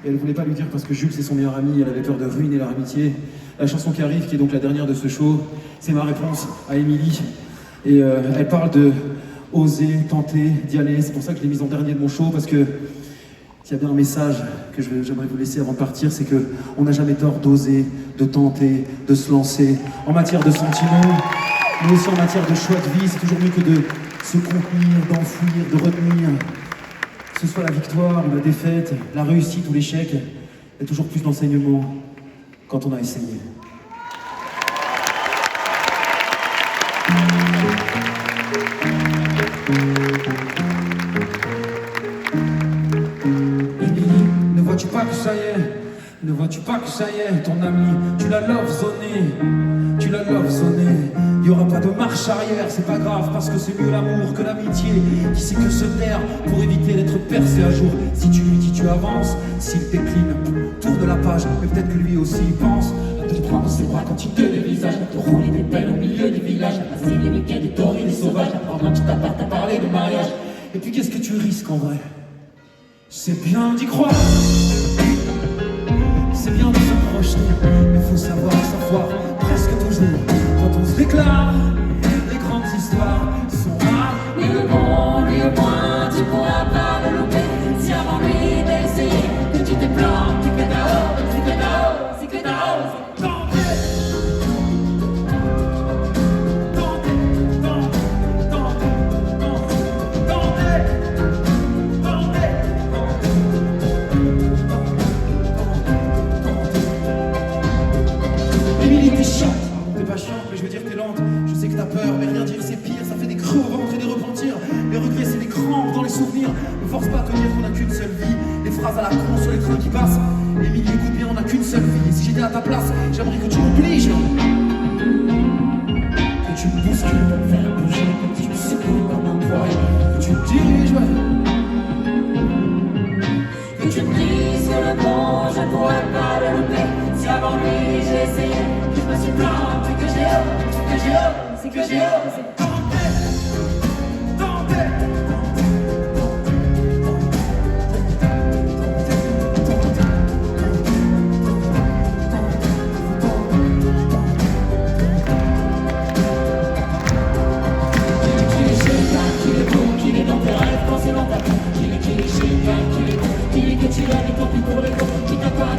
Et elle voulait pas lui dire parce que Jules c'est son meilleur ami, elle avait peur de ruiner leur amitié. La chanson qui arrive, qui est donc la dernière de ce show, c'est ma réponse à Émilie. Et elle parle de oser, tenter, d'y aller. C'est pour ça que je l'ai mise en dernier de mon show, parce que s'il y a bien un message que j'aimerais vous laisser avant de partir, c'est qu'on n'a jamais tort d'oser, de tenter, de se lancer. En matière de sentiments, mais aussi en matière de choix de vie, c'est toujours mieux que de se contenir, d'enfouir, de retenir. Que ce soit la victoire ou la défaite, la réussite ou l'échec, il y a toujours plus d'enseignements quand on a essayé. Émilie, ne vois-tu pas que ça y est? Ne vois-tu pas que ça y est, ton ami, tu l'as love zoné, tu l'as love zoné. Il y aura pas de marche arrière, c'est pas grave, parce que c'est mieux l'amour que l'amitié. Qui sait que se taire pour éviter d'être percé à jour. Si tu lui dis tu avances, s'il décline, tourne la page, mais peut-être que lui aussi y pense. À te prendre ses bras quand il te dévisage, à te rouler des pelles au milieu du village, à passer les week-ends des torrents des sauvages, à prendre un petit appart, à parler de mariage. Et puis qu'est-ce que tu risques en vrai? C'est bien d'y croire, c'est bien de se projeter, mais faut savoir presque toujours. Quand on se déclare, les grandes histoires sont rares. Ni le bon, ni le moins, tu pourras pas le louper. Si avant lui d'essayer, que tu te plantes, c'est que t'as honte, c'est que t'as honte, c'est que t'as honte. Émilie, t'es chiante. T'es pas chiante, mais je veux dire t'es lente. Je sais que t'as peur, mais rien dire c'est pire. Ça fait des creux au ventre et des repentirs. Les regrets c'est des crampes dans les souvenirs. Ne force pas à te dire qu'on a qu'une seule vie. Les phrases à la con sur les trains qui passent. Émilie, écoute bien, on a qu'une seule vie. Et si j'étais à ta place, j'aimerais que tu m'obliges. Que tu me bouscules pour me faire bouger. Que tu me secoues comme un poil. Que tu me diriges, ouais. Que tu me dises que le bon, je pourrais pas le louper. Si avant lui j'ai essayé, que je me suis planté, que j'ai honte, que j'ai honte, c'est que j'ai honte, c'est Tenter, tenter. qu'il est dans tes rêves quand c'est dans ta vie. Qu'il est génial, qu'il est bon, qu'il est que tu l'aimes et tant pis pour les gros. Qui t'a pas